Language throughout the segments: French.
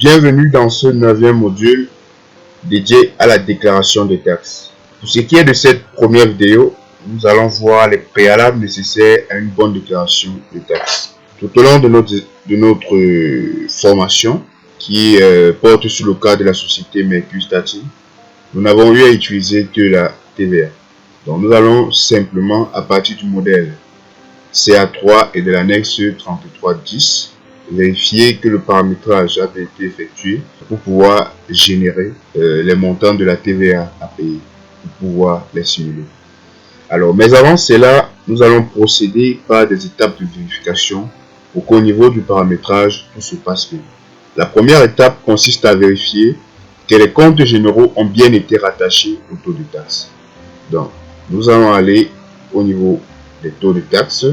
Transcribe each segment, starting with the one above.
Bienvenue dans ce 9e module dédié à la déclaration des taxes. Pour ce qui est de cette première vidéo, nous allons voir les préalables nécessaires à une bonne déclaration des taxes. Tout au long de notre formation qui porte sur le cas de la société Mercure Stating, nous n'avons eu à utiliser que la TVA. Donc nous allons simplement, à partir du modèle CA3 et de l'annexe 3310, vérifier que le paramétrage a été effectué pour pouvoir générer les montants de la TVA à payer, pour pouvoir les simuler. Alors, mais avant cela, nous allons procéder par des étapes de vérification pour qu'au niveau du paramétrage, tout se passe bien. La première étape consiste à vérifier que les comptes généraux ont bien été rattachés au taux de taxe. Donc, nous allons aller au niveau des taux de taxe,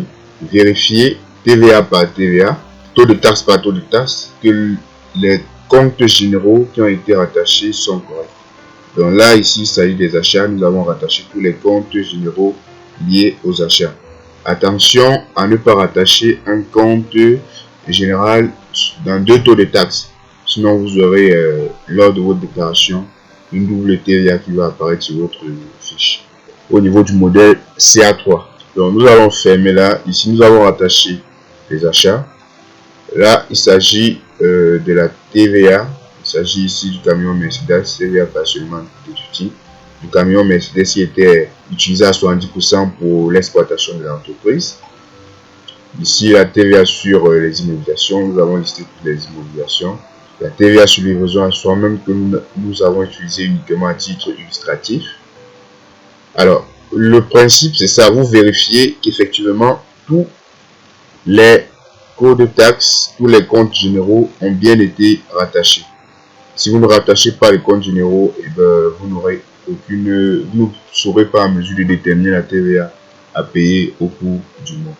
vérifier TVA par TVA, taux de taxe par taux de taxe, que les comptes généraux qui ont été rattachés sont corrects. Donc là, ici, il s'agit des achats. Nous avons rattaché tous les comptes généraux liés aux achats. Attention à ne pas rattacher un compte général dans deux taux de taxe. Sinon, vous aurez, lors de votre déclaration, une double TVA qui va apparaître sur votre fiche. Au niveau du modèle CA3. Donc, nous allons fermer là. Ici, nous avons rattaché les achats. Là, il s'agit de la TVA. Il s'agit ici du camion Mercedes, TVA partiellement déductible. Du camion Mercedes qui était utilisé à 70% pour l'exploitation de l'entreprise. Ici, la TVA sur les immobilisations. Nous avons listé toutes les immobilisations. La TVA sur livraison à soi-même que nous avons utilisé uniquement à titre illustratif. Alors, le principe, c'est ça. Vous vérifiez qu'effectivement, tous les codes de taxes, tous les comptes généraux ont bien été rattachés. Si vous ne rattachez pas les comptes généraux, vous n'aurez vous ne serez pas en mesure de déterminer la TVA à payer au cours du mois.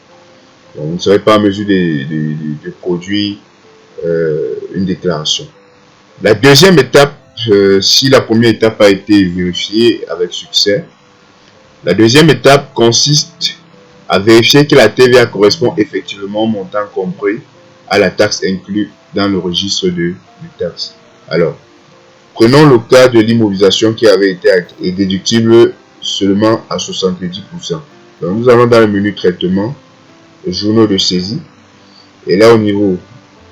Donc, vous ne serez pas en mesure de produire une déclaration. La deuxième étape, si la première étape a été vérifiée avec succès, la deuxième étape consiste à vérifier que la TVA correspond effectivement au montant compris à la taxe inclue dans le registre de taxes. Alors, prenons le cas de l'immobilisation qui avait été déductible seulement à 70%. Donc, nous allons dans le menu traitement, journaux de saisie. Et là, au niveau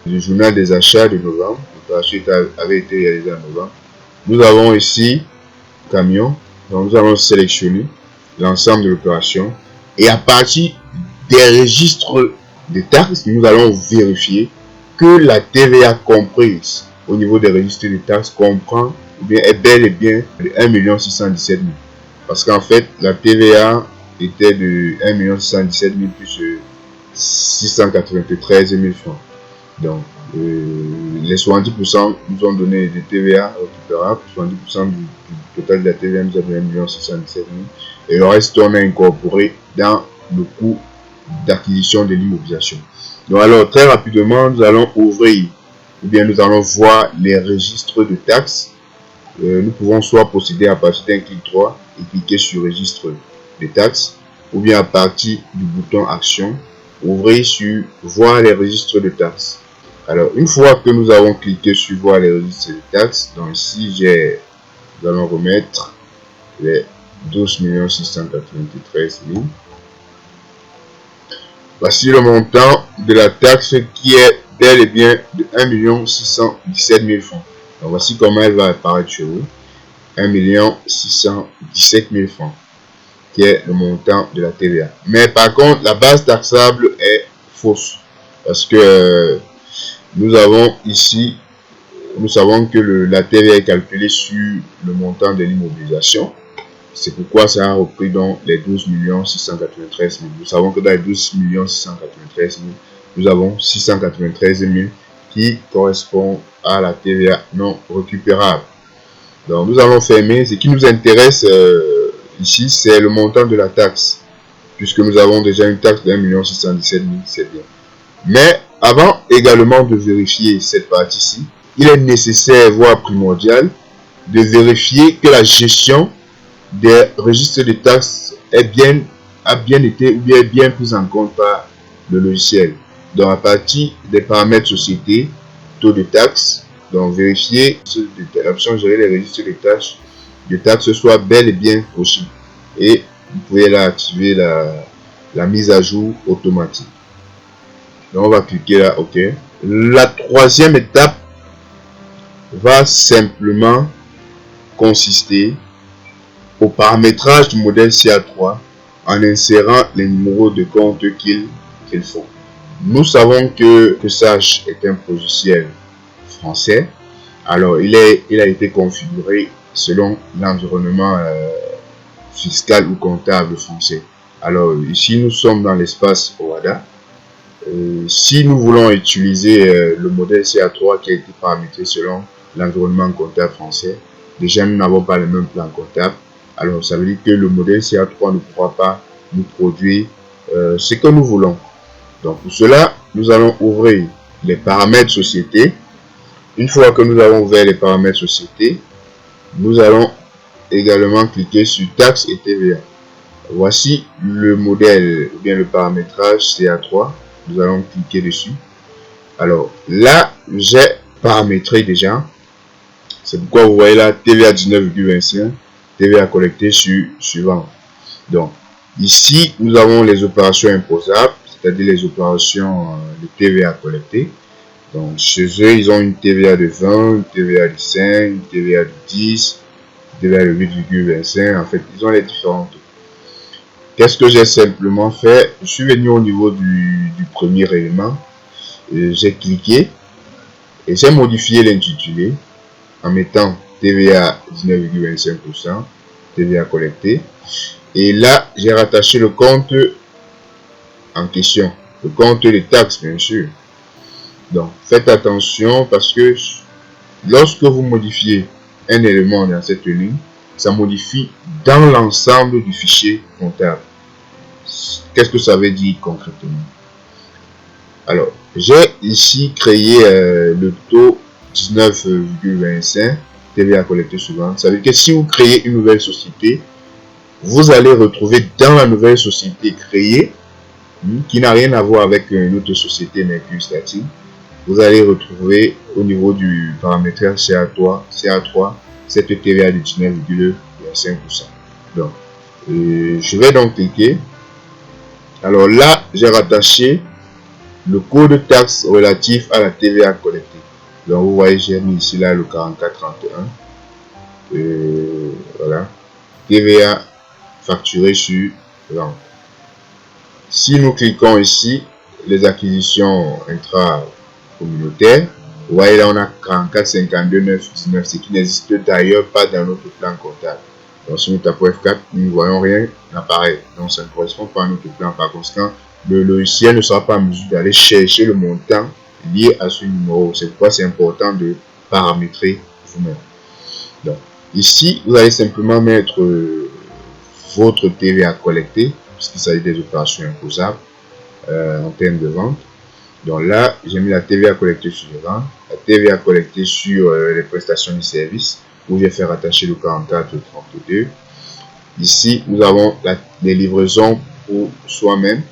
du journal des achats de novembre, l'opération avait été réalisée en novembre. Nous avons ici camion. Donc, nous allons sélectionner l'ensemble de l'opération. Et à partir des registres de taxes, nous allons vérifier que la TVA comprise au niveau des registres de taxes comprend ou bien est bel et bien de 1 617 000. Parce qu'en fait, la TVA était de 1 617 000 plus 693 000 francs. Donc, les 70% nous ont donné des TVA récupérables. 70% du total de la TVA nous a donné 1 617 000. Et le reste, on a incorporé dans le coût d'acquisition de l'immobilisation. Donc, alors, très rapidement, nous allons ouvrir, ou bien nous allons voir les registres de taxes. Nous pouvons soit procéder à partir d'un clic droit et cliquer sur registre de taxes, ou bien à partir du bouton action, ouvrir sur voir les registres de taxes. Alors, une fois que nous avons cliqué sur voir les registres de taxes, donc ici, nous allons remettre les 12 693 000. Voici le montant de la taxe qui est bel et bien de 1 617 000 francs. Donc voici comment elle va apparaître chez vous. 1 617 000 francs qui est le montant de la TVA. Mais par contre, la base taxable est fausse. Parce que nous avons ici, nous savons que la TVA est calculée sur le montant de l'immobilisation. C'est pourquoi ça a repris donc les 12 693 000. Nous savons que dans les 12 693 000, nous avons 693 000 qui correspond à la TVA non récupérable. Donc nous allons fermer. Ce qui nous intéresse ici, c'est le montant de la taxe. Puisque nous avons déjà une taxe de 1 617 000, c'est bien. Mais avant également de vérifier cette partie-ci, il est nécessaire, voire primordial, de vérifier que la gestion des registres de taxes a bien été ou bien prise en compte par le logiciel. Donc à partir des paramètres société, taux de taxe, Donc vérifiez que l'option gérer les registres de taxes soit bel et bien possible. Et vous pouvez là activer la mise à jour automatique. Donc on va cliquer là, OK. La troisième étape va simplement consister au paramétrage du modèle CA3 en insérant les numéros de compte qu'il faut. Nous savons que Sage est un logiciel français. Alors, il a été configuré selon l'environnement fiscal ou comptable français. Alors, ici, nous sommes dans l'espace OHADA. Si nous voulons utiliser le modèle CA3 qui a été paramétré selon l'environnement comptable français, déjà, nous n'avons pas le même plan comptable. Alors, ça veut dire que le modèle CA3 ne pourra pas nous produire ce que nous voulons. Donc, pour cela, nous allons ouvrir les paramètres société. Une fois que nous avons ouvert les paramètres société, nous allons également cliquer sur taxes et TVA. Voici le modèle ou bien le paramétrage CA3. Nous allons cliquer dessus. Alors, là, j'ai paramétré déjà. C'est pourquoi vous voyez là TVA 19,25, TVA collectée sur suivant. Donc, ici, nous avons les opérations imposables, c'est-à-dire les opérations de TVA collectée. Donc, chez eux, ils ont une TVA de 20, une TVA de 5, une TVA de 10, une TVA de 8,25. En fait, ils ont les différentes. Qu'est-ce que j'ai simplement fait? Je suis venu au niveau du premier élément. J'ai cliqué et j'ai modifié l'intitulé en mettant TVA 19,25%, TVA collectée. Et là, j'ai rattaché le compte en question, le compte des taxes, bien sûr. Donc, faites attention parce que lorsque vous modifiez un élément dans cette ligne, ça modifie dans l'ensemble du fichier comptable. Qu'est-ce que ça veut dire concrètement? Alors, j'ai ici créé le taux 19,25 TVA collectée suivante. Ça veut dire que si vous créez une nouvelle société, vous allez retrouver dans la nouvelle société créée, qui n'a rien à voir avec une autre société Mercure Statique, vous allez retrouver au niveau du paramétrage CA3 cette TVA de 19,25%. Donc, je vais donc cliquer. Alors là, j'ai rattaché le code taxe relatif à la TVA collectée. Donc, vous voyez, j'ai mis ici là le 4431. Voilà. TVA facturée sur vente. Si nous cliquons ici, les acquisitions intra-communautaires, vous voyez là, on a 44 52 9 19, ce qui n'existe d'ailleurs pas dans notre plan comptable. Donc, si nous tapons F4, nous ne voyons rien apparaître. Donc, ça ne correspond pas à notre plan. Par conséquent, le logiciel ne sera pas en mesure d'aller chercher le montant lié à ce numéro. C'est pourquoi c'est important de paramétrer vous-même. Donc, ici, vous allez simplement mettre votre TVA collectée, puisqu'il s'agit des opérations imposables en termes de vente. Donc là, j'ai mis la TVA collectée sur les ventes, la TVA collectée sur les prestations de services, où je vais faire attacher le 4432. Ici, nous avons les livraisons pour soi-même,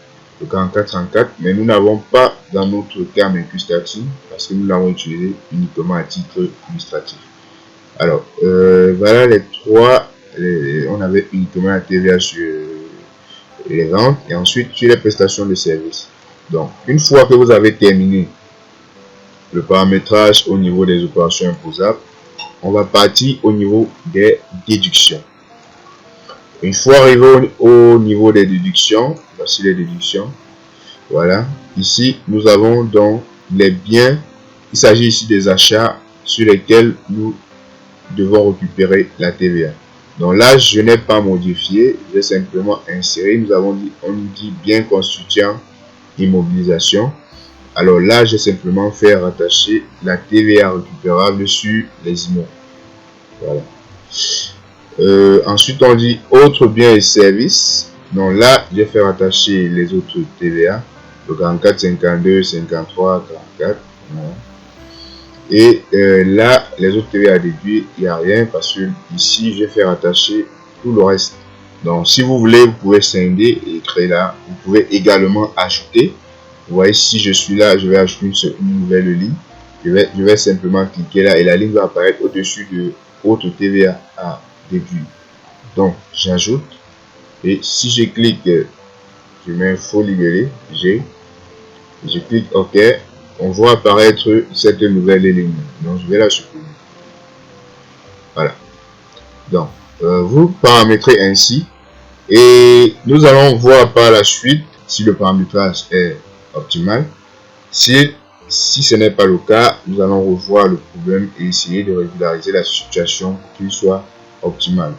le 4434, mais nous n'avons pas dans notre cas Mercure Statique parce que nous l'avons utilisé uniquement à titre illustratif. Alors, voilà les trois. On avait uniquement la TVA sur les ventes et ensuite sur les prestations de services. Donc, une fois que vous avez terminé le paramétrage au niveau des opérations imposables, on va partir au niveau des déductions. Une fois arrivé au niveau des déductions, voici les déductions. Voilà. Ici, nous avons donc les biens. Il s'agit ici des achats sur lesquels nous devons récupérer la TVA. Donc là, je n'ai pas modifié, j'ai simplement inséré. On nous dit bien constituant immobilisation. Alors là, j'ai simplement fait rattacher la TVA récupérable sur les immeubles. Voilà. Ensuite, on dit autres biens et services. Donc là, j'ai fait rattacher les autres TVA, le 44, 52, 53, 44. Voilà. Et là, les autres TVA à déduire, il n'y a rien parce que ici, j'ai fait rattacher tout le reste. Donc, si vous voulez, vous pouvez scinder et créer là. Vous pouvez également ajouter. Vous voyez, si je suis là, je vais ajouter une nouvelle ligne. Je vais simplement cliquer là et la ligne va apparaître au-dessus de autre TVA à déduire. Donc, j'ajoute. Et si je clique, je mets un faux libellé, je clique OK, on voit apparaître cette nouvelle ligne. Donc, je vais la supprimer. Voilà. Donc, vous paramétrez ainsi et nous allons voir par la suite si le paramétrage est optimal. Si ce n'est pas le cas, nous allons revoir le problème et essayer de régulariser la situation pour qu'il soit optimal.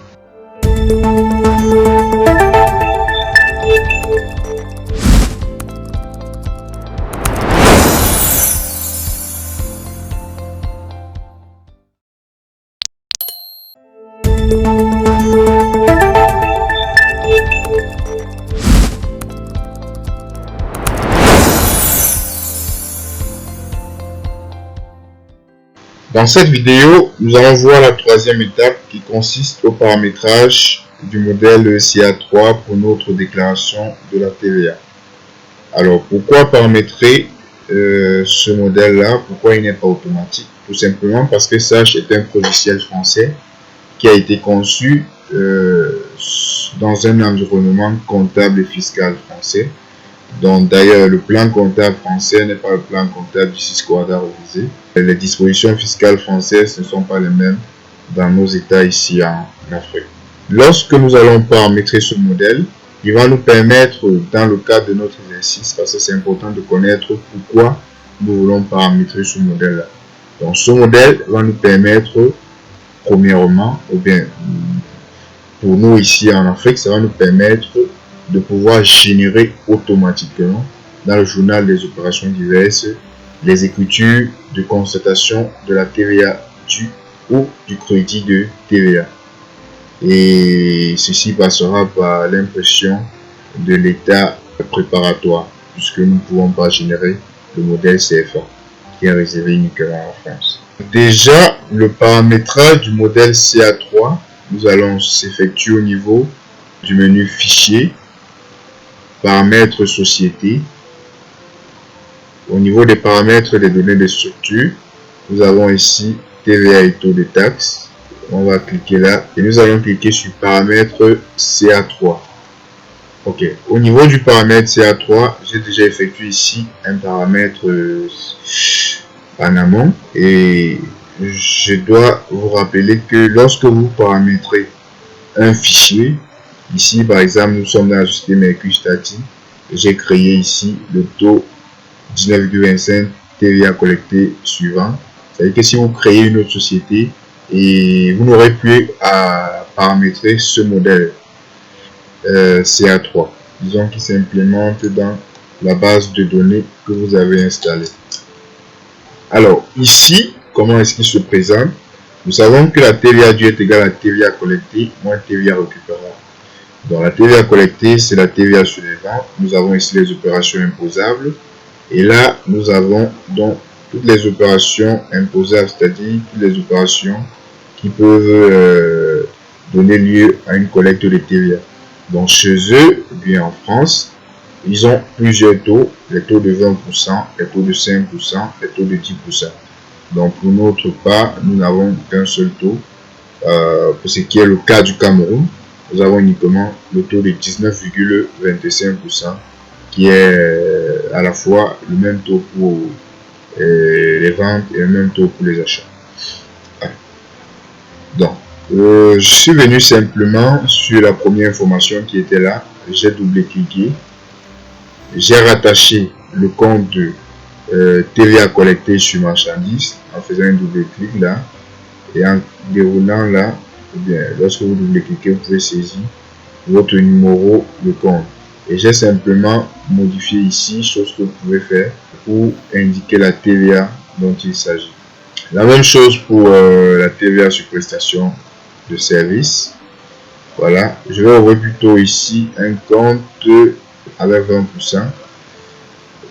Dans cette vidéo, nous allons voir la troisième étape qui consiste au paramétrage du modèle CA3 pour notre déclaration de la TVA. Alors, pourquoi paramétrer ce modèle-là? Pourquoi il n'est pas automatique? Tout simplement parce que Sage est un logiciel français qui a été conçu dans un environnement comptable et fiscal français. Donc d'ailleurs, le plan comptable français n'est pas le plan comptable du Cisco-Ada révisé. Les dispositions fiscales françaises ne sont pas les mêmes dans nos États ici en Afrique. Lorsque nous allons paramétrer ce modèle, il va nous permettre, dans le cadre de notre exercice, parce que c'est important de connaître pourquoi nous voulons paramétrer ce modèle-là. Donc ce modèle va nous permettre, premièrement, ou bien pour nous ici en Afrique, ça va nous permettre de pouvoir générer automatiquement dans le journal des opérations diverses les écritures de constatation de la TVA due ou du crédit de TVA. Et ceci passera par l'impression de l'état préparatoire puisque nous ne pouvons pas générer le modèle CFA qui est réservé uniquement en France. Déjà, le paramétrage du modèle CA3, nous allons s'effectuer au niveau du menu Fichier, Paramètres Société. Au niveau des paramètres des données de structure, nous avons ici TVA et taux de taxe. On va cliquer là et nous allons cliquer sur Paramètres CA3. Ok, au niveau du paramètre CA3, j'ai déjà effectué ici un paramètre en amont et je dois vous rappeler que lorsque vous paramétrez un fichier, ici par exemple nous sommes dans la société Mercure Statique, j'ai créé ici le taux 19,25 TVA collecté suivant. C'est-à-dire que si vous créez une autre société et vous n'aurez plus à paramétrer ce modèle CA3, disons qu'il s'implémente dans la base de données que vous avez installée. Alors ici, comment est-ce qu'il se présente? Nous savons que la TVA due est égale à TVA collectée moins TVA récupérable. Donc la TVA collectée, c'est la TVA sur les ventes. Nous avons ici les opérations imposables. Et là, nous avons donc toutes les opérations imposables, c'est-à-dire toutes les opérations qui peuvent donner lieu à une collecte de TVA. Donc chez eux, bien en France, ils ont plusieurs taux, les taux de 20%, les taux de 5%, les taux de 10%. Donc pour notre part, nous n'avons qu'un seul taux. Pour ce qui est le cas du Cameroun, nous avons uniquement le taux de 19,25% qui est à la fois le même taux pour les ventes et le même taux pour les achats. Donc, je suis venu simplement sur la première information qui était là. J'ai double-cliqué. J'ai rattaché le compte de TVA collecté sur marchandises en faisant un double-clic là. Et en déroulant là, ou bien lorsque vous double-cliquez, vous pouvez saisir votre numéro de compte. Et j'ai simplement modifié ici, chose que vous pouvez faire pour indiquer la TVA dont il s'agit. La même chose pour la TVA sur prestation de service. Voilà, je vais ouvrir plutôt ici un compte avec 20%.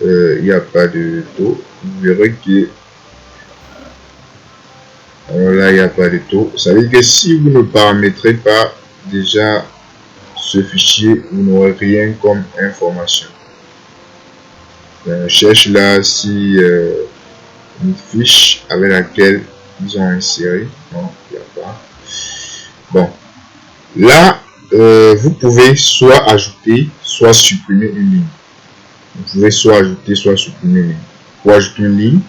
Il n'y a pas de taux. Vous verrez que là, il n'y a pas de taux. Ça veut dire que si vous ne paramétrez pas déjà ce fichier, vous n'aurez rien comme information. Je cherche là si une fiche avec laquelle ils ont inséré. Non, il n'y a pas. Bon, là, vous pouvez soit ajouter, soit supprimer une ligne. Vous pouvez soit ajouter, soit supprimer une ligne. Pour ajouter une ligne,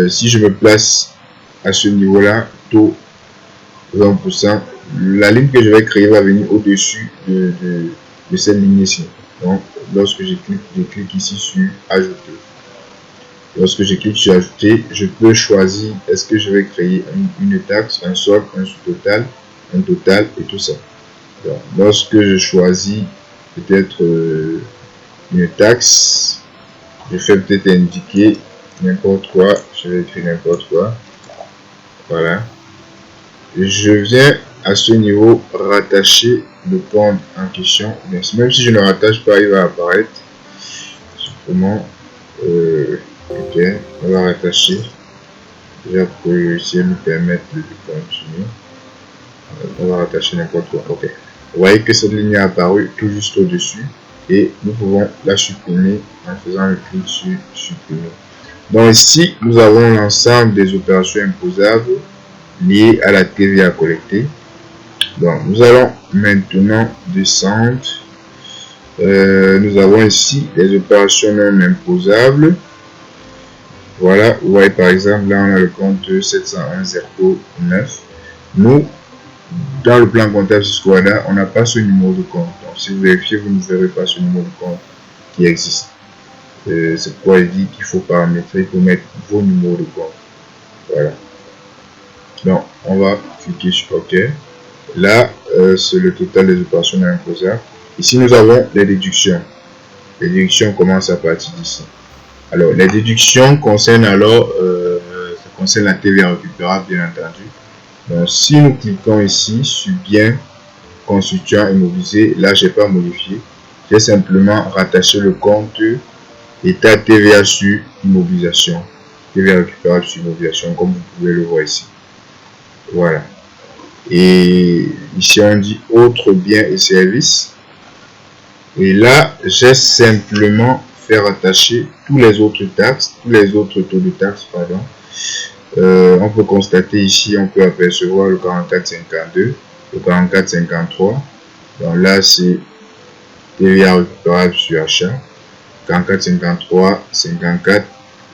si je me place à ce niveau-là, taux 20%, la ligne que je vais créer va venir au-dessus de cette ligne ici. Donc, lorsque je clique ici sur ajouter. Lorsque je clique sur ajouter, je peux choisir est-ce que je vais créer une taxe, un solde, un sous-total, un total et tout ça. Donc, lorsque je choisis peut-être une taxe, je fais peut-être indiquer n'importe quoi, je vais écrire n'importe quoi. Voilà. Je viens à ce niveau rattacher le compte en question. Même si je ne rattache pas, il va apparaître. Simplement, ok, on va rattacher. Déjà pour que le logiciel nous permette de continuer. On va rattacher n'importe quoi. Ok. Vous voyez que cette ligne est apparue tout juste au-dessus et nous pouvons la supprimer en faisant le clic sur supprimer. Donc ici, nous avons l'ensemble des opérations imposables liées à la TVA collectée. Donc nous allons maintenant descendre. Nous avons ici les opérations non imposables. Voilà, vous voyez par exemple, là on a le compte 701-09. Nous, dans le plan comptable Susquehanna, on n'a pas ce numéro de compte. Donc si vous vérifiez, vous ne verrez pas ce numéro de compte qui existe. C'est pourquoi il dit qu'il faut paramétrer pour mettre vos numéros de compte. Voilà. Donc on va cliquer sur OK. Là, c'est le total des opérations non imposables. Ici, nous avons les déductions. Les déductions commencent à partir d'ici. Alors, les déductions concernent alors, ça concerne la TVA récupérable, bien entendu. Donc, si nous cliquons ici sur bien constituant immobilisé, là, je n'ai pas modifié. J'ai simplement rattaché le compte état TVA sur immobilisation. TVA récupérable sur immobilisation, comme vous pouvez le voir ici. Voilà. Et ici, on dit autres biens et services. Et là, j'ai simplement fait rattacher tous les autres taxes, tous les autres taux de taxes, pardon. On peut constater ici, on peut apercevoir le 44,52, le 44,53. Donc là, c'est TVA récupérable sur achat. 44,53, 54.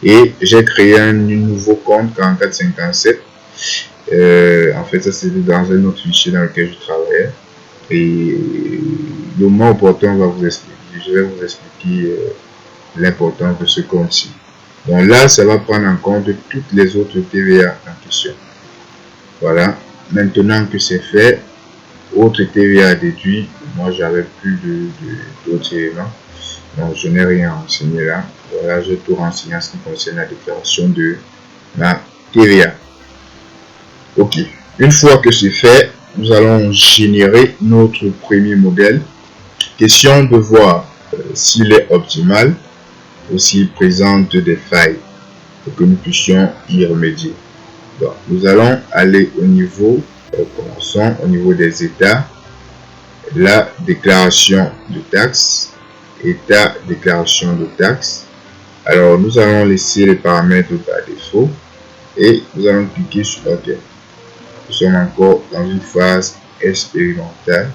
Et j'ai créé un nouveau compte 44,57. En fait, ça c'était dans un autre fichier dans lequel je travaillais. Et le moment opportun, je vais vous expliquer l'importance de ce compte-ci. Donc là, ça va prendre en compte toutes les autres TVA en question. Voilà. Maintenant que c'est fait, autre TVA déduit. Moi, j'avais plus d'autres éléments. Donc, je n'ai rien renseigné là. Voilà, j'ai tout renseigné en ce qui concerne la déclaration de la TVA. Ok. Une fois que c'est fait, nous allons générer notre premier modèle. Question de voir s'il est optimal ou s'il présente des failles pour que nous puissions y remédier. Donc, nous allons aller au niveau, commençons au niveau des états, la déclaration de taxes, état déclaration de taxes. Alors, nous allons laisser les paramètres par défaut et nous allons cliquer sur OK. Nous sommes encore dans une phase expérimentale.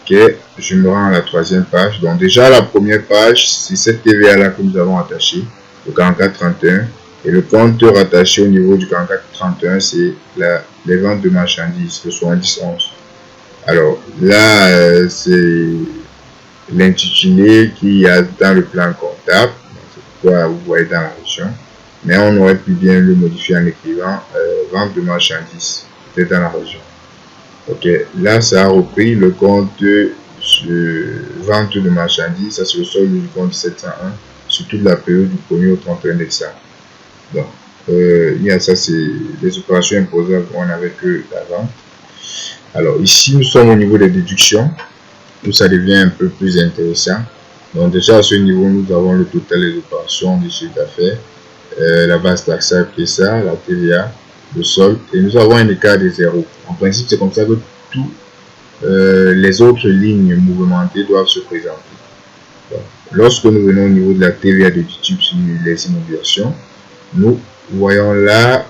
Ok, je me rends à la troisième page. Donc déjà la première page, c'est cette TVA là que nous avons attaché, le 4431. Et le compte rattaché au niveau du 4431, c'est les ventes de marchandises, le 7011. Alors là, c'est l'intitulé qu'il y a dans le plan comptable. C'est pourquoi vous voyez dans la région. Mais on aurait pu bien le modifier en écrivant vente de marchandises, peut-être dans la région. Ok, là ça a repris le compte de vente de marchandises, ça c'est le solde du compte 701 sur toute la période du 1er au 31 décembre. Donc, il y a ça, c'est les opérations imposables, on n'avait que la vente. Alors ici nous sommes au niveau des déductions, où ça devient un peu plus intéressant. Donc déjà à ce niveau nous avons le total des opérations, des chiffres d'affaires, la base taxable qui est ça, la TVA, le solde, et nous avons un écart de 0. En principe, c'est comme ça que tous les autres lignes mouvementées doivent se présenter. Donc, lorsque nous venons au niveau de la TVA déductible sur les immobilisations, nous voyons là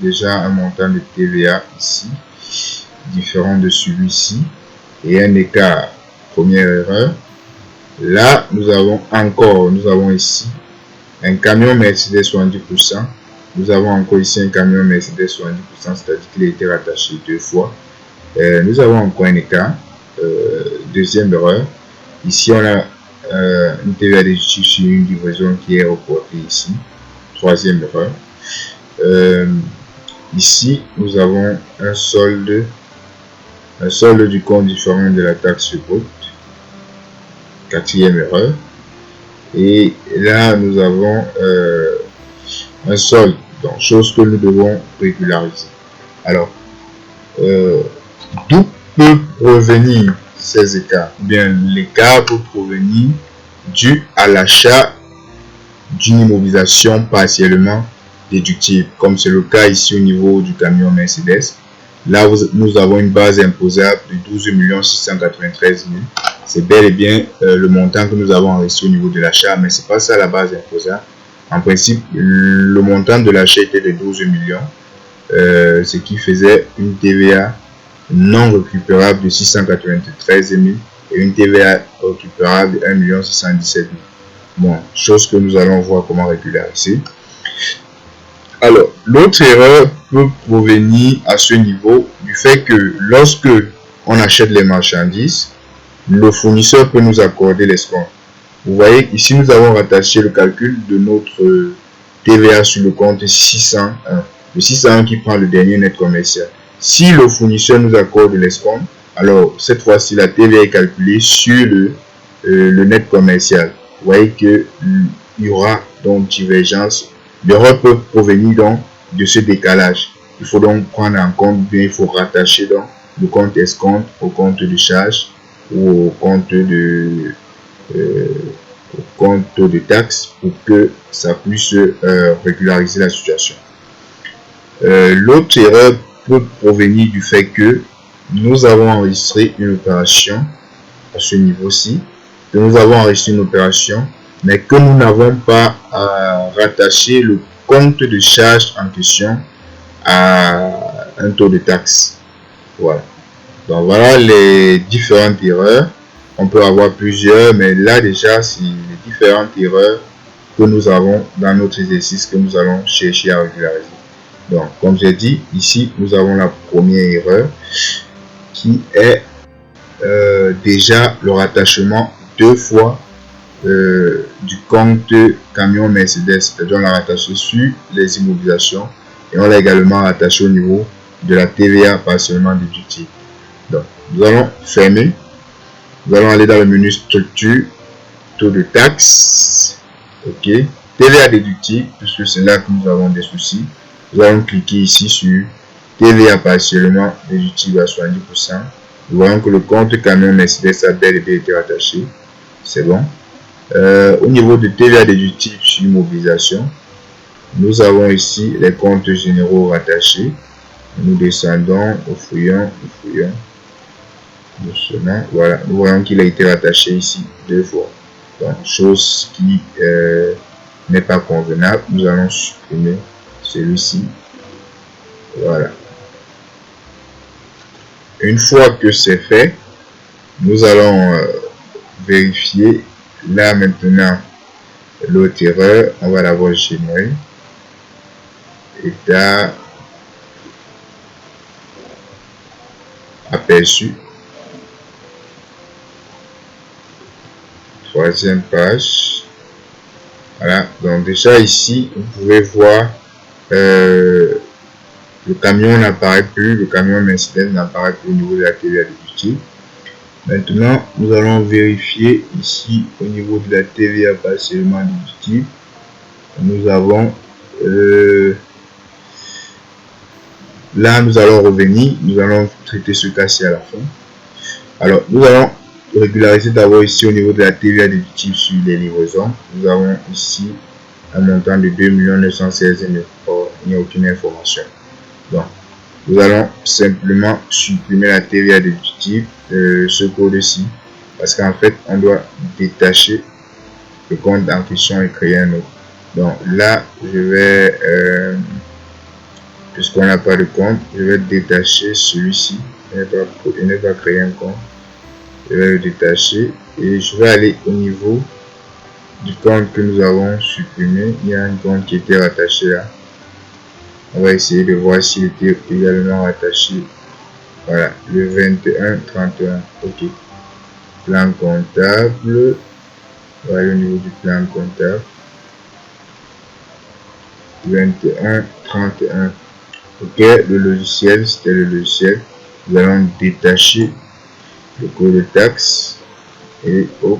déjà un montant de TVA ici, différent de celui-ci, et un écart. Première erreur. Là, nous avons ici un camion Mercedes 70%. Nous avons encore ici un camion Mercedes 70%, c'est-à-dire qu'il a été rattaché 2 fois. Nous avons encore un écart. Deuxième erreur. Ici, on a une TVA déductible sur une livraison qui est reportée ici. Troisième erreur. Ici, nous avons un solde du compte différent de la taxe brute. Quatrième erreur. Et là, nous avons un solde, donc chose que nous devons régulariser. Alors, d'où peut provenir ces écarts? Bien, l'écart peut provenir dû à l'achat d'une immobilisation partiellement déductible, comme c'est le cas ici au niveau du camion Mercedes. Là, nous avons une base imposable de 12 693 000. C'est bel et bien le montant que nous avons enregistré au niveau de l'achat, mais c'est pas ça la base imposable. En principe, le montant de l'achat était de 12 millions, ce qui faisait une TVA non récupérable de 693 000 et une TVA récupérable de 1 617 000. Bon, chose que nous allons voir comment régulariser. Alors, l'autre erreur peut provenir à ce niveau du fait que lorsque on achète les marchandises, le fournisseur peut nous accorder l'escompte. Vous voyez, ici nous avons rattaché le calcul de notre TVA sur le compte 601. Le 601 qui prend le dernier net commercial. Si le fournisseur nous accorde l'escompte, alors cette fois-ci la TVA est calculée sur le net commercial. Vous voyez qu'il y aura donc divergence. L'erreur peut provenir donc de ce décalage. Il faut donc prendre en compte, bien il faut rattacher donc le compte escompte au compte de charge ou au compte de taxes pour que ça puisse régulariser la situation. L'autre erreur peut provenir du fait que nous avons enregistré une opération à ce niveau-ci, mais que nous n'avons pas rattaché le compte de charge en question à un taux de taxe. Voilà. Donc voilà les différentes erreurs. On peut avoir plusieurs, mais là déjà, c'est les différentes erreurs que nous avons dans notre exercice que nous allons chercher à régulariser. Donc, comme j'ai dit, ici, nous avons la première erreur qui est déjà le rattachement 2 fois du compte camion Mercedes, c'est-à-dire on l'a rattaché sur les immobilisations et on l'a également rattaché au niveau de la TVA partiellement déductible. Donc, nous allons fermer. Nous allons aller dans le menu structure, taux de taxe, ok, TVA déductible, puisque c'est là que nous avons des soucis. Nous allons cliquer ici sur TVA partiellement déductible à 70%. Nous voyons que le compte camion Mercedes a bel et bien été rattaché. C'est bon. Au niveau de TVA déductible sur mobilisation, nous avons ici les comptes généraux rattachés. Nous descendons, nous fouillons. Doucement, voilà, nous voyons qu'il a été rattaché ici 2 fois. Donc, chose qui n'est pas convenable, nous allons supprimer celui-ci. Voilà. Une fois que c'est fait, nous allons vérifier. Là maintenant, l'autre erreur, on va l'avoir généré. État aperçu. Troisième page. Voilà, donc déjà ici, vous pouvez voir le camion n'apparaît plus, le camion Mercedes n'apparaît plus au niveau de la TVA déductible. Maintenant, nous allons vérifier ici au niveau de la TVA partiellement déductible. Nous avons là, nous allons revenir, nous allons traiter ce cas-ci à la fin. Alors, nous allons régulariser d'abord ici au niveau de la TVA déductible sur les livraisons. Nous avons ici un montant de 2 916 000. Or, il n'y a aucune information. Donc, nous allons simplement supprimer la TVA déductible, ce code-ci, parce qu'en fait, on doit détacher le compte en question et créer un autre. Donc là, je vais, puisqu'on n'a pas de compte, je vais détacher celui-ci. Je n'ai pas créé un compte. Je vais le détacher et je vais aller au niveau du compte que nous avons supprimé. Il y a un compte qui était rattaché là. On va essayer de voir s'il était également rattaché. Voilà, le 21-31. Ok. Plan comptable. Voilà, au niveau du plan comptable. 21-31. Ok, le logiciel, c'était le logiciel. Nous allons détacher le code de taxe et hop,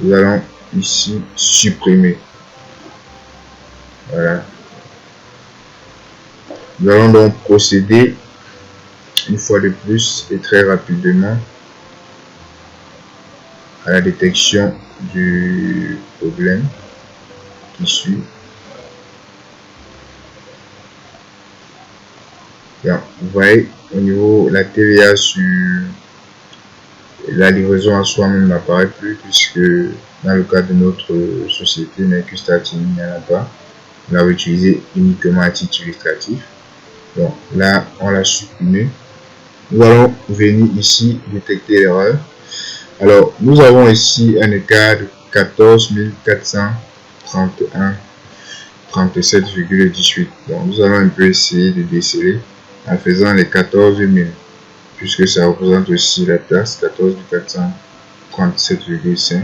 nous allons ici supprimer. Voilà. Nous allons donc procéder une fois de plus et très rapidement à la détection du problème qui suit. Bien, vous voyez au niveau de la TVA sur la livraison à soi-même n'apparaît plus puisque dans le cas de notre société Mercustat, il n'y en a pas. On l'a utilisé uniquement à titre illustratif. Donc là, on l'a supprimé. Nous allons venir ici détecter l'erreur. Alors, nous avons ici un écart de 14 431,37,18. Donc, nous allons un peu essayer de déceler en faisant les 14 000, puisque ça représente aussi la taxe, 14 437,5.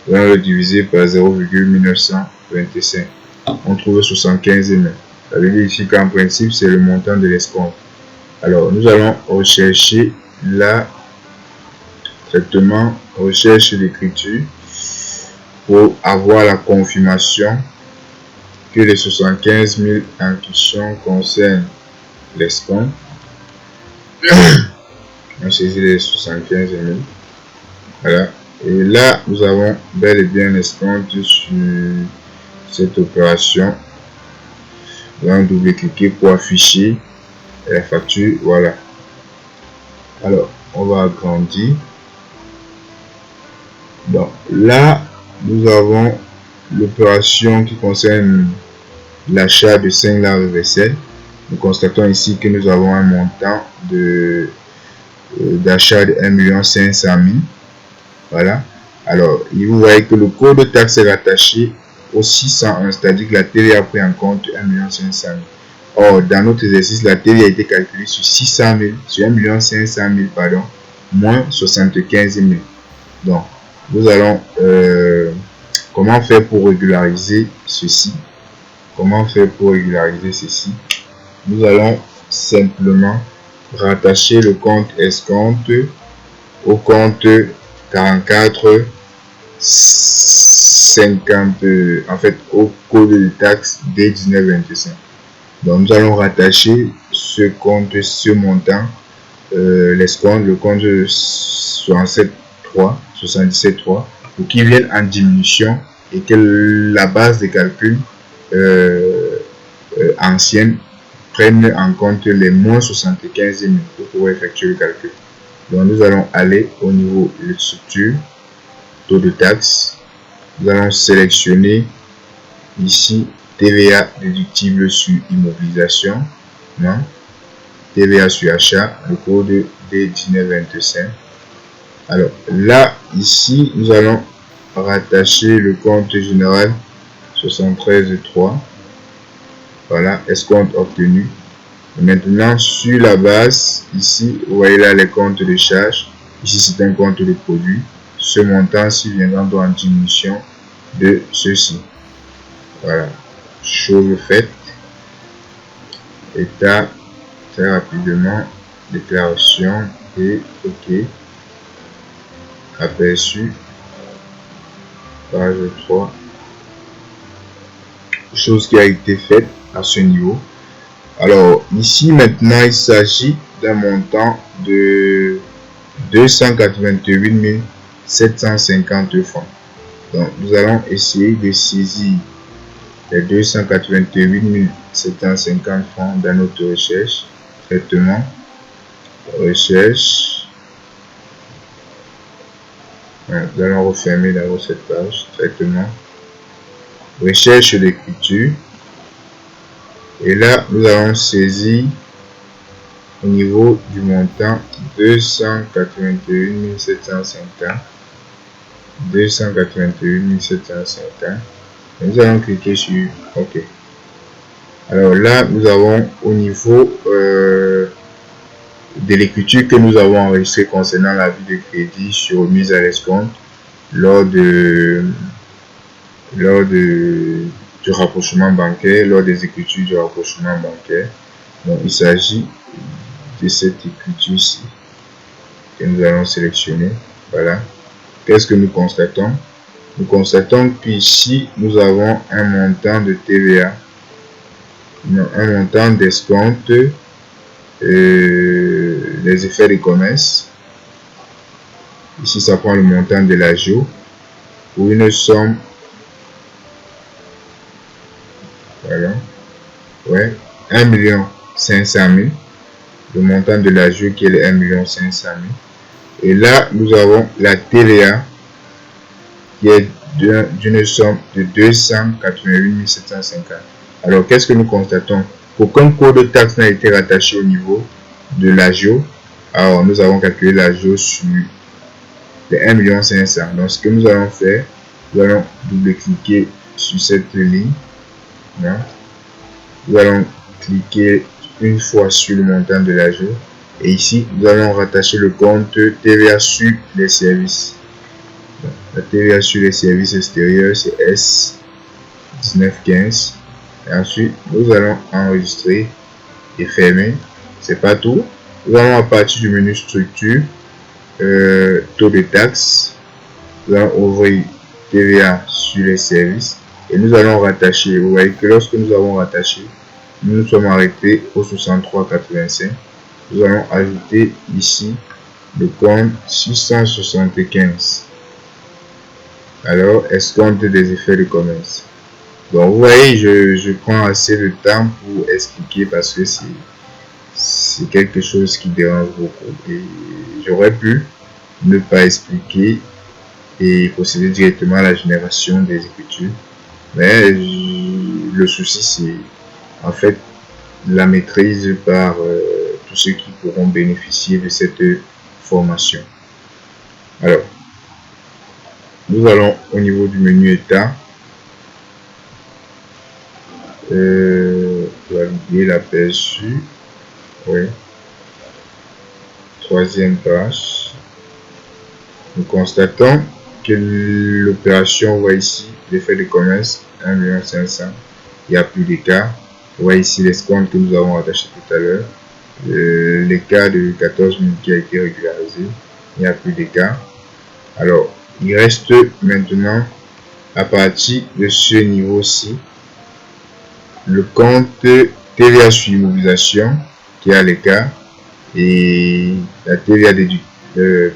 Nous allons le diviser par 0,1925. On trouve 75 000. Ça veut dire ici qu'en principe, c'est le montant de l'escompte. Alors, nous allons rechercher là, traitement, recherche d'écriture pour avoir la confirmation que les 75 000 en question concernent l'escompte. On saisit les 75 000. Voilà. Et là, nous avons bel et bien l'escompte sur cette opération. Nous allons double-cliquer pour afficher la facture. Voilà. Alors, on va agrandir. Donc là, nous avons l'opération qui concerne l'achat de 5 lave-vaisselle. Nous constatons ici que nous avons un montant d'achat de 1 500 000. Voilà. Alors, vous voyez que le code de taxe est rattaché au 601, c'est-à-dire que la TVA a pris en compte 1 500 000. Or, dans notre exercice, la TVA a été calculée sur 600 000, sur 1 500 000, pardon, moins 75 000. Donc, nous allons, comment faire pour régulariser ceci? Comment faire pour régulariser ceci? Nous allons simplement rattacher le compte escompte au compte 44 50, en fait, au code de taxe D1925. Donc, nous allons rattacher ce compte, ce montant, l'escompte, le compte 77.3, pour qu'il vienne en diminution et que la base de calcul ancienne prenne en compte les moins 75 000 pour pouvoir effectuer le calcul. Donc, nous allons aller au niveau de structure, taux de taxe. Nous allons sélectionner ici TVA déductible sur immobilisation, non, TVA sur achat, le code D1925. Alors là, ici, nous allons rattacher le compte général 73.3. Voilà, escompte obtenu. Et maintenant, sur la base, ici, vous voyez là les comptes de charge. Ici, c'est un compte de produit. Ce montant-ci viendra donc en diminution de ceci. Voilà, chose faite. État, très rapidement, déclaration et OK. Aperçu, page 3. Chose qui a été faite à ce niveau. Alors, ici, maintenant, il s'agit d'un montant de 288 750 francs. Donc, nous allons essayer de saisir les 288 750 francs dans notre recherche. Traitement, recherche. Nous allons refermer d'abord cette page. Traitement, recherche d'écriture. Et là, nous allons saisir au niveau du montant 281 750. 281 750. Nous allons cliquer sur OK. Alors là, nous avons au niveau de l'écriture que nous avons enregistrée concernant l'avis de crédit sur mise à l'escompte lors du rapprochement bancaire, lors des écritures du rapprochement bancaire. Donc, il s'agit de cette écriture-ci que nous allons sélectionner. Voilà. Qu'est-ce que nous constatons? Nous constatons qu'ici, nous avons un montant de TVA, un montant d'escompte, les effets de commerce. Ici, ça prend le montant de l'agio pour une somme, voilà, ouais, 1 500 000, le montant de l'agio qui est le 1 500 000. Et là, nous avons la TVA qui est d'une somme de 288 750. Alors, qu'est-ce que nous constatons? Aucun code de taxe n'a été rattaché au niveau de l'agio. Alors, nous avons calculé l'agio sur les 1 500 000. Donc, ce que nous allons faire, nous allons double-cliquer sur cette ligne. Là. Nous allons cliquer une fois sur le montant de l'agio. Et ici, nous allons rattacher le compte TVA sur les services. Donc, la TVA sur les services extérieurs, c'est S1915. Et ensuite, nous allons enregistrer et fermer. C'est pas tout. Nous allons à partir du menu structure, taux de taxe. Nous allons ouvrir TVA sur les services. Et nous allons rattacher. Vous voyez que lorsque nous avons rattaché, nous nous sommes arrêtés au 63,85. Nous allons ajouter ici le compte 675. Alors, escompte des effets de commerce. Donc, vous voyez, je prends assez de temps pour expliquer parce que c'est quelque chose qui dérange beaucoup. Et j'aurais pu ne pas expliquer et procéder directement à la génération des écritures. Mais le souci, c'est en fait la maîtrise par tous ceux qui pourront bénéficier de cette formation. Alors, nous allons au niveau du menu état valider l'aperçu. Oui. Troisième page. Nous constatons que l'opération, vous voyez ici, l'effet de commerce 1 500 000. Il n'y a plus d'écart. Vous voyez ici l'escompte que nous avons attaché tout à l'heure. L'écart de 14 000 qui a été régularisé. Il n'y a plus d'écart. Alors, il reste maintenant, à partir de ce niveau-ci, le compte TVA sur immobilisation qui a l'écart et la TVA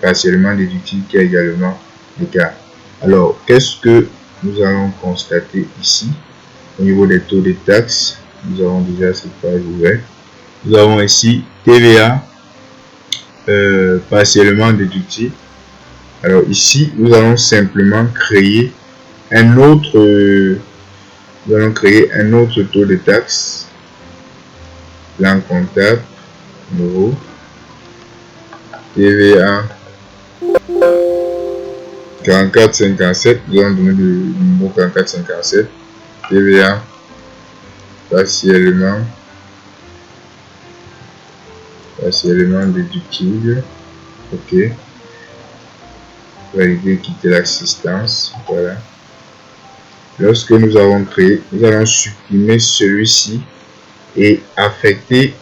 partiellement déductible qui a également l'écart. Alors, qu'est-ce que nous allons constater ici au niveau des taux de taxes? Nous avons déjà cette page ouverte. Nous avons ici TVA partiellement déductible. Alors ici, nous allons simplement créer un autre taux de taxe. Plan comptable, nouveau, TVA 4457. Nous allons donner le numéro 4457. TVA partiellement déductible. OK. Valider, quitter l'assistance. Voilà. Lorsque nous avons créé, nous allons supprimer celui-ci et affecter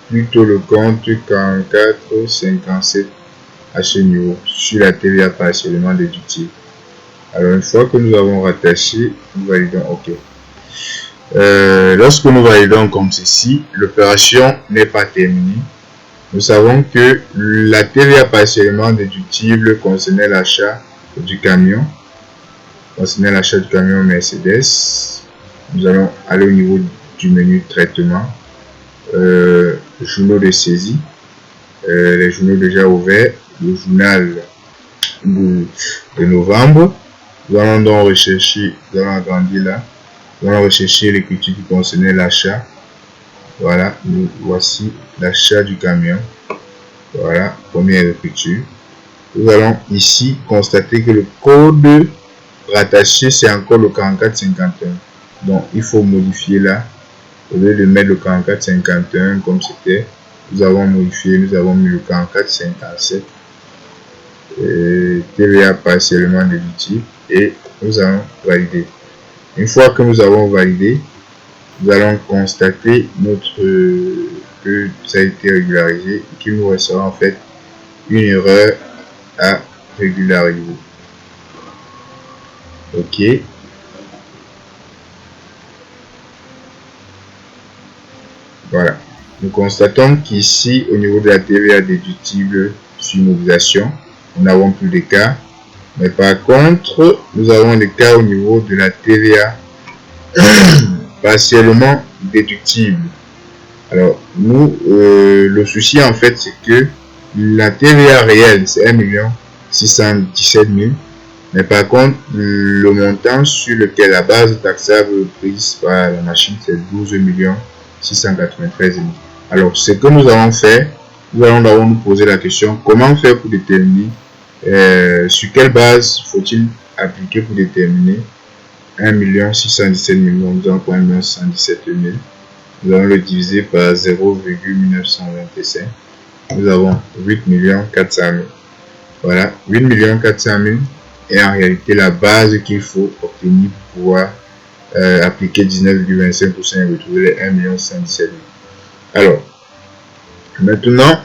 plutôt le compte 4457 à ce niveau sur la TVA partiellement déductible. Alors une fois que nous avons rattaché, nous validons OK. Lorsque nous validons comme ceci, l'opération n'est pas terminée. Nous savons que la TVA partiellement déductible concernait l'achat du camion. Mercedes. Nous allons aller au niveau du menu traitement. Journaux de saisie. Les journaux déjà ouverts. Le journal de novembre. Nous allons donc rechercher, nous allons agrandir là. Nous allons rechercher l'écriture qui concernait l'achat. Voilà, nous voici l'achat du camion. Voilà, première écriture. Nous allons ici constater que le code rattaché, c'est encore le 4451. Donc, il faut modifier là. Au lieu de mettre le 4451 comme c'était, nous avons modifié, nous avons mis le 4457. TVA partiellement déductible et nous allons valider. Une fois que nous avons validé, nous allons constater que ça a été régularisé et qu'il nous restera en fait une erreur à régulariser. Ok. Voilà. Nous constatons qu'ici, au niveau de la TVA déductible sur immobilisation, nous n'avons plus de cas. Mais par contre, nous avons des cas au niveau de la TVA partiellement déductible. Alors, nous, le souci en fait, c'est que la TVA réelle, c'est 1 617 000. Mais par contre, le montant sur lequel la base taxable prise par la machine, c'est 12 693 000. Alors, ce que nous allons faire, nous allons d'abord nous poser la question, comment faire pour déterminer, sur quelle base faut-il appliquer pour déterminer 1 617 000, nous avons 1 617 000. Nous allons le diviser par 0,1925. Nous avons 8 400 000. Voilà, 8 400 000 est en réalité la base qu'il faut obtenir pour pouvoir appliquer 19,25% et retrouver les 1 117 000. Alors, maintenant,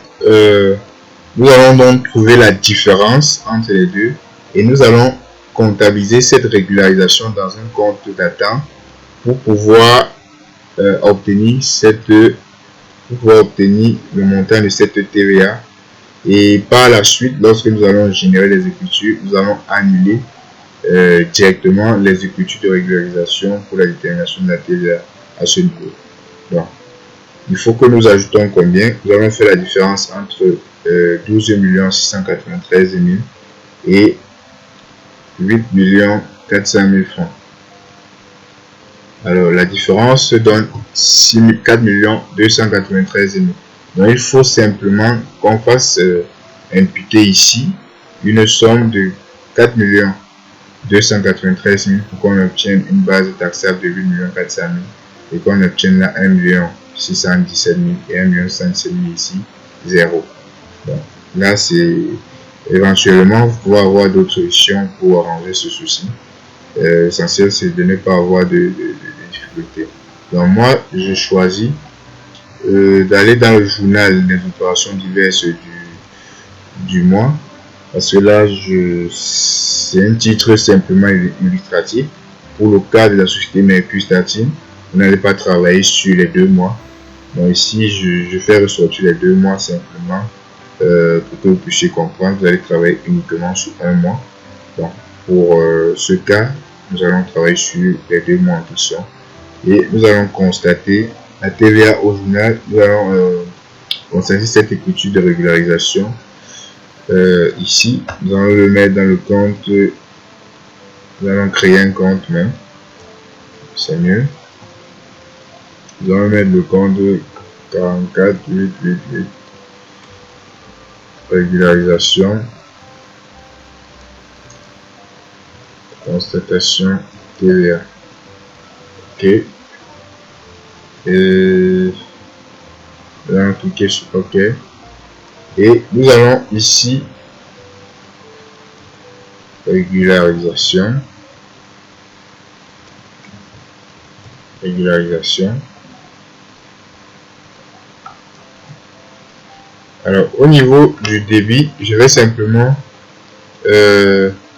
nous allons donc trouver la différence entre les deux et nous allons comptabiliser cette régularisation dans un compte d'attente pour pouvoir obtenir le montant de cette TVA. Et par la suite, lorsque nous allons générer les écritures, nous allons annuler directement les écritures de régularisation pour la détermination de la TVA à ce niveau. Donc, il faut que nous ajoutons combien? Nous allons faire la différence entre 12 693 000 et 8 400 000 francs. Alors, la différence donne 4 293 000. Donc, il faut simplement qu'on fasse imputer ici une somme de 4 293 000 pour qu'on obtienne une base taxable de 8 400 000 et qu'on obtienne là 1 617 000 et 1 117 000 ici, 0. Donc, là, c'est éventuellement, vous pouvez avoir d'autres solutions pour arranger ce souci. L'essentiel, c'est de ne pas avoir de difficultés. Donc, moi, je choisis d'aller dans le journal des opérations diverses du mois, parce que là c'est un titre simplement illustratif. Pour le cas de la société Mercure Statine, vous n'allez pas travailler sur les 2 mois. Donc ici je fais ressortir les 2 mois simplement pour que vous puissiez comprendre. Vous allez travailler uniquement sur 1 mois. Donc pour ce cas, nous allons travailler sur les 2 mois en question et nous allons constater la TVA au journal. Nous allons constater cette écriture de régularisation. Ici, nous allons le mettre dans le compte. Nous allons créer un compte même. C'est mieux. Nous allons mettre le compte 44888. Régularisation. Constatation TVA. Ok. Nous allons cliquer sur OK. Et nous allons ici régularisation. Alors au niveau du débit, je vais simplement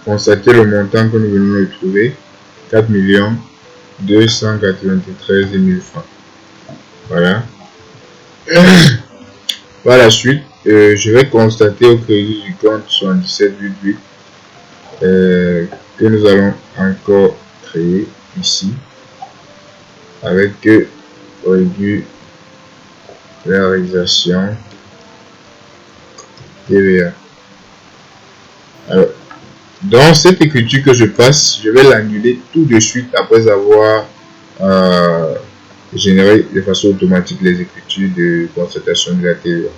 constater le montant que nous venons de trouver, 4 293 000 francs. Voilà. Par la suite, je vais constater au crédit du compte 7788 que nous allons encore créer ici avec régularisation TVA. Alors, dans cette écriture que je passe, je vais l'annuler tout de suite après avoir générer de façon automatique les écritures de constatation de la TVA.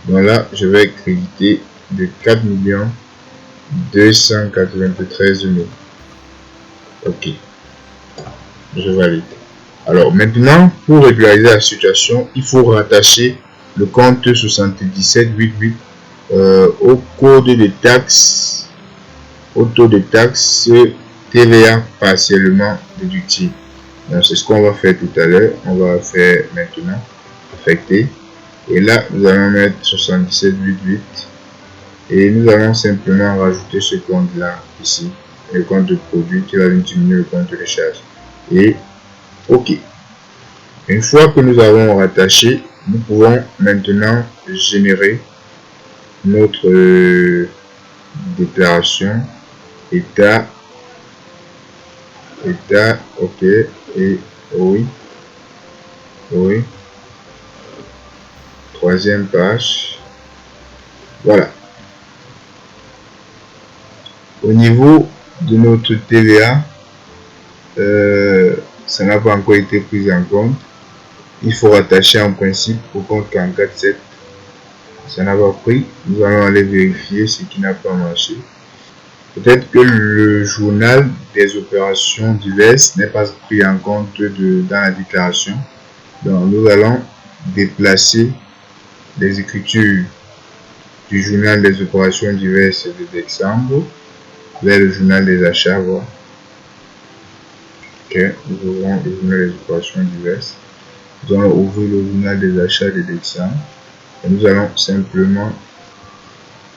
Donc là, je vais créditer de 4 293 000. Ok, je valide. Alors maintenant, pour régulariser la situation, il faut rattacher le compte 7788 au code de taxe, au taux de taxe TVA partiellement déductible. Donc c'est ce qu'on va faire tout à l'heure. On va faire maintenant affecter. Et là, nous allons mettre 7788 et nous allons simplement rajouter ce compte là ici, le compte de produit qui va diminuer le compte de charge. Et ok. Une fois que nous avons rattaché, nous pouvons maintenant générer notre déclaration état, ok, et oui, troisième page. Voilà. Au niveau de notre TVA, ça n'a pas encore été pris en compte. Il faut rattacher en principe au compte 447. Ça n'a pas pris. Nous allons aller vérifier ce qui n'a pas marché. Peut-être que le journal des opérations diverses n'est pas pris en compte dans la déclaration. Donc nous allons déplacer les écritures du journal des opérations diverses de décembre vers le journal des achats. Voilà. Ok, nous ouvrons le journal des opérations diverses. Nous allons ouvrir le journal des achats de décembre et nous allons simplement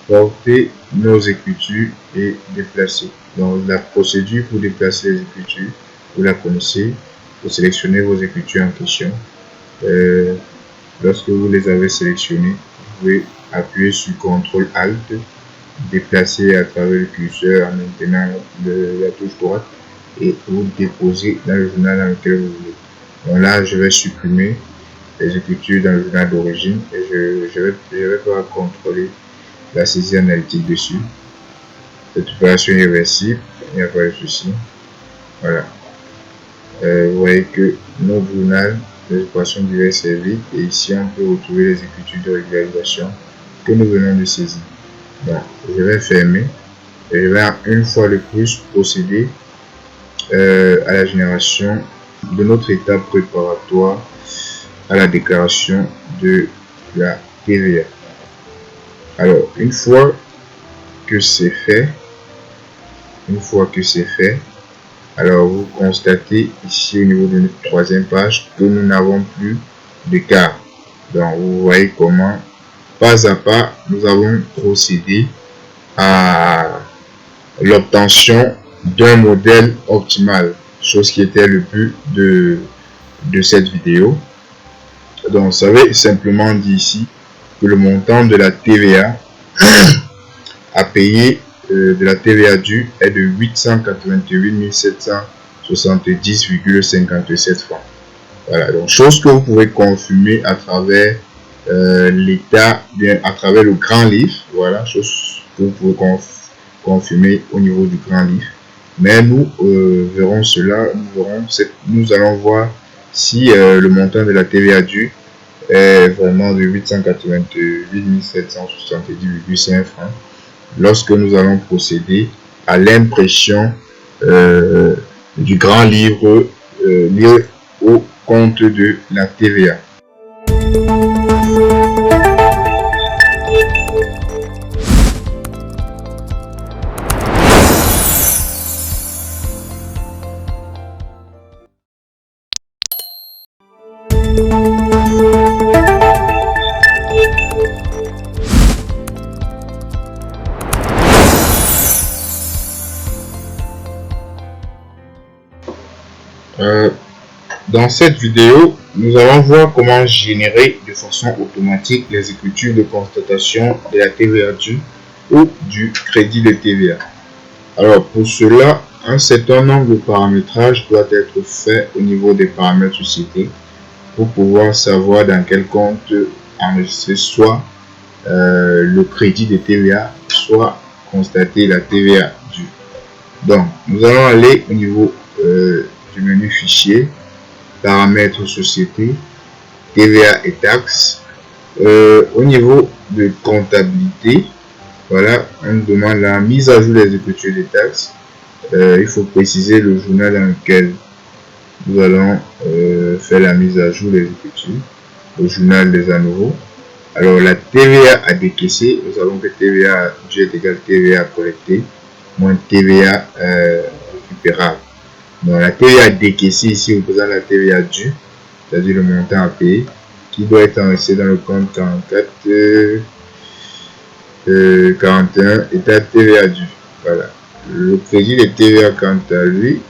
porter nos écritures et déplacer. Donc la procédure pour déplacer les écritures, vous la connaissez. Vous sélectionnez vos écritures en question. Lorsque vous les avez sélectionnées, vous pouvez appuyer sur CTRL ALT, déplacer à travers le curseur en maintenant la touche droite et vous déposer dans le journal dans lequel vous voulez. Donc là, je vais supprimer les écritures dans le journal d'origine et je vais pouvoir contrôler la saisie analytique dessus. Cette opération est réversible, il n'y a pas de souci. Voilà. Vous voyez que notre journal des opérations diverses est vide et ici on peut retrouver les écritures de régularisation que nous venons de saisir. Bon, je vais fermer et je vais une fois de plus procéder à la génération de notre étape préparatoire à la déclaration de la TVA. Alors, une fois que c'est fait, alors vous constatez ici au niveau de notre troisième page que nous n'avons plus d'écart. Donc, vous voyez comment, pas à pas, nous avons procédé à l'obtention d'un modèle optimal, chose qui était le but de cette vidéo. Donc, ça veut simplement dire ici que le montant de la TVA à payer de la TVA due est de 888 770,57 francs. Voilà, donc chose que vous pouvez confirmer à travers l'état, bien à travers le grand livre. Voilà, chose que vous pouvez confirmer au niveau du grand livre. Mais nous verrons cela, nous allons voir si le montant de la TVA due est vraiment de 888 770,5 francs lorsque nous allons procéder à l'impression du grand livre lié au compte de la TVA. Dans cette vidéo, nous allons voir comment générer de façon automatique les écritures de constatation de la TVA due ou du crédit de TVA. Alors pour cela, un certain nombre de paramétrages doit être fait au niveau des paramètres cités pour pouvoir savoir dans quel compte enregistrer soit le crédit de TVA, soit constater la TVA due. Donc nous allons aller au niveau du menu fichier paramètres société, TVA et taxes. Au niveau de comptabilité, voilà, on nous demande la mise à jour des écritures des taxes. Il faut préciser le journal dans lequel nous allons faire la mise à jour des écritures, le journal des annuaux. Alors la TVA à décaisser, nous savons que TVA due est égal TVA collectée moins TVA récupérable. Donc la TVA décaissée ici représente la TVA due, c'est-à-dire le montant à payer, qui doit être enregistré dans le compte 41 état TVA due. Voilà. Le crédit de TVA quant à lui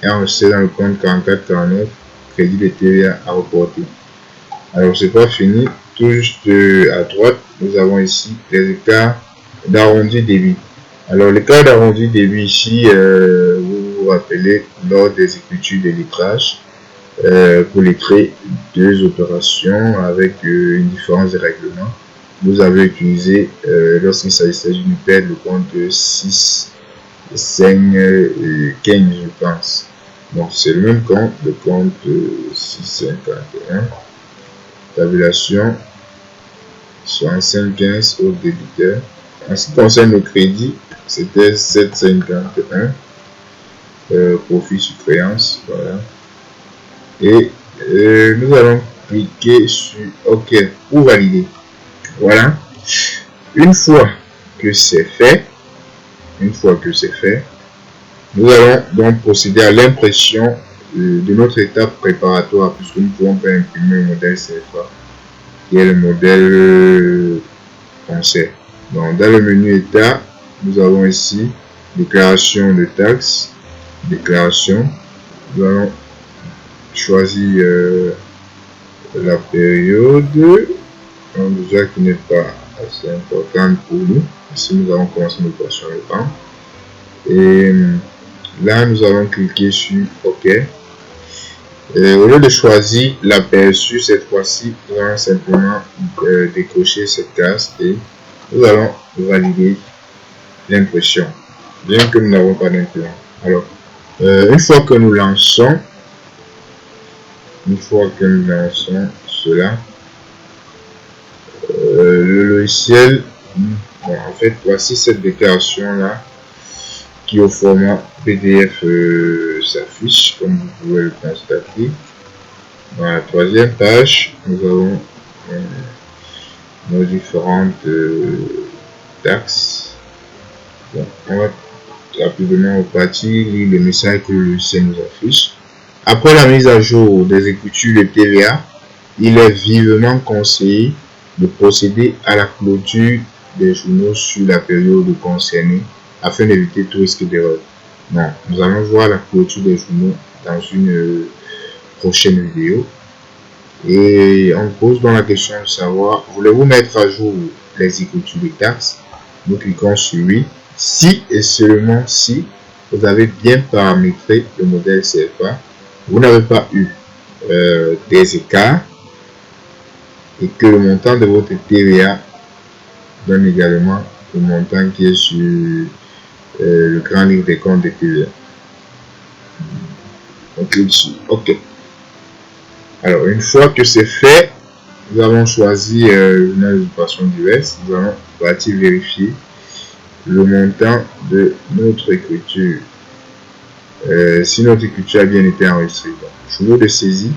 est enregistré dans le compte 44-49, crédit de TVA à reporter. Alors c'est pas fini, tout juste à droite, nous avons ici les écarts d'arrondi débit. Alors l'écart d'arrondi débit ici, vous vous rappelez, lors des écritures de lettrage, pour lettrer deux opérations avec une différence de règlement, vous avez utilisé, lorsqu'il s'agissait d'une paire, le compte 6, 5, 15, je pense. Donc c'est le même compte, le compte 651. Tabulation 6515 au débiteur. En ce qui concerne le crédit, c'était 751. Profit sur créance. Voilà. Et nous allons cliquer sur OK pour valider. Voilà. Une fois que c'est fait, nous allons donc procéder à l'impression de notre étape préparatoire, puisque nous pouvons pas imprimer le modèle CFA, qui est le modèle français. Donc dans le menu état, nous avons ici déclaration de taxes, déclaration. Nous allons choisir la période, déjà qui n'est pas assez importante pour nous. Ici nous allons commencer notre opération de temps. Et là nous allons cliquer sur OK. Et au lieu de choisir l'aperçu, cette fois-ci, nous allons simplement décocher cette case et nous allons valider l'impression, bien que nous n'avons pas d'imprimante. Alors, une fois que nous lançons cela, le logiciel, bon, en fait, voici cette déclaration-là qui au format PDF s'affiche, comme vous pouvez le constater. Dans la troisième page, nous avons nos différentes taxes. Bon, on va rapidement repartir, lire le message que le logiciel nous affiche. Après la mise à jour des écritures de TVA, il est vivement conseillé de procéder à la clôture des journaux sur la période concernée afin d'éviter tout risque d'erreur. Non, nous allons voir la clôture des journaux dans une prochaine vidéo. Et on pose dans la question de savoir, voulez-vous mettre à jour les écritures des taxes? Nous cliquons sur oui, si et seulement si vous avez bien paramétré le modèle CFA, vous n'avez pas eu des écarts et que le montant de votre TVA donne également le montant qui est sur le grand livre des comptes de TVA. On clique sur OK. Alors, une fois que c'est fait, nous avons choisi une occupation diverse. Nous allons partir vérifier le montant de notre écriture. Si notre écriture a bien été enregistrée. Donc, journaux de saisie,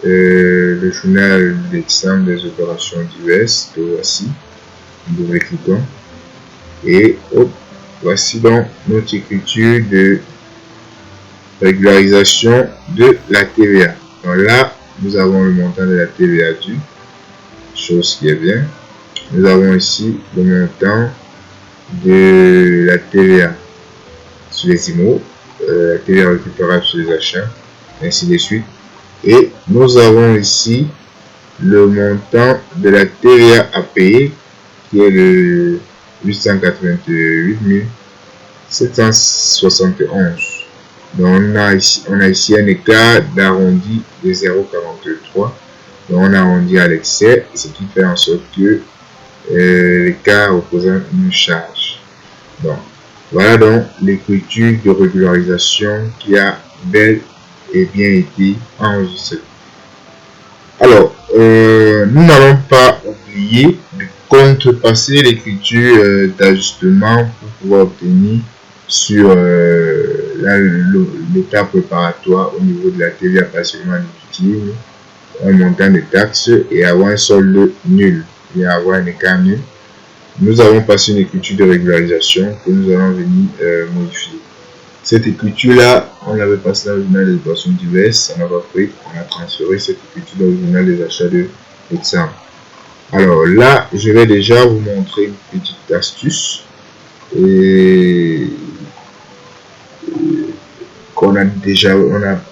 le journal d'examen des opérations diverses, que voici. Nous double-cliquons et hop, voici donc notre écriture de régularisation de la TVA. Donc là, nous avons le montant de la TVA due, chose qui est bien. Nous avons ici le montant de la TVA sur les IMO, la TVA récupérable sur les achats, ainsi de suite. Et nous avons ici le montant de la TVA à payer, qui est de 888 771. Donc on a ici un écart d'arrondi de 0,43. Donc on a arrondi à l'excès, ce qui fait en sorte que l'écart représente une charge. Donc voilà donc l'écriture de régularisation qui a bel ait bien été enregistré. Alors, nous n'allons pas oublier de contrepasser l'écriture d'ajustement pour pouvoir obtenir sur l'état préparatoire au niveau de la TVA partiellement déductible un montant de taxes et avoir un solde nul et avoir un écart nul. Nous avons passé une écriture de régularisation que nous allons venir modifier. Cette écriture-là, on l'avait passée dans le journal des opérations diverses, ça n'a pas pris, on a transféré cette écriture dans le journal des achats de l'examen. Alors là, je vais déjà vous montrer une petite astuce qu'on n'a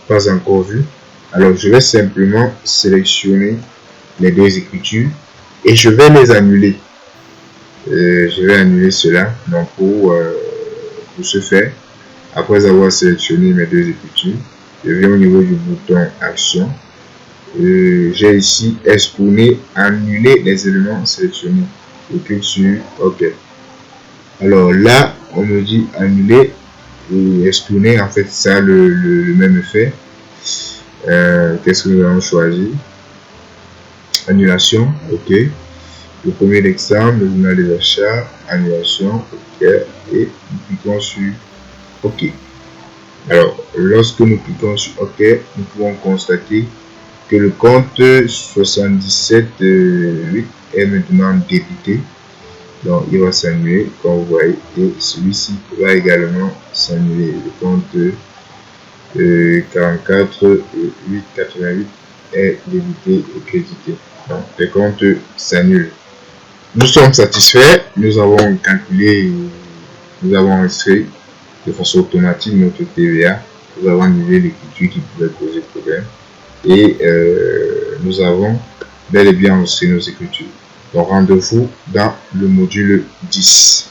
pas encore vu. Alors je vais simplement sélectionner les deux écritures et je vais les annuler. Je vais annuler cela. Donc pour ce faire, après avoir sélectionné mes deux écritures, je viens au niveau du bouton action. J'ai ici exprimer, annuler les éléments sélectionnés. Je clique sur OK. Alors là, on me dit annuler et exprimer. En fait, ça a le même effet. Qu'est-ce que nous allons choisir? Annulation, OK. Le premier exemple, le journal des achats, annulation, OK. Et nous cliquons sur OK. Alors, lorsque nous cliquons sur OK, nous pouvons constater que le compte 77,8 est maintenant débité. Donc, il va s'annuler, comme vous voyez, et celui-ci va également s'annuler. Le compte 44,888 est débité et crédité. Donc, les comptes s'annulent. Nous sommes satisfaits. Nous avons calculé, nous avons inscrit de façon automatique notre TVA. Nous avons annulé l'écriture qui pouvait poser problème. Et nous avons bel et bien enregistré nos écritures. Donc rendez-vous dans le module 10.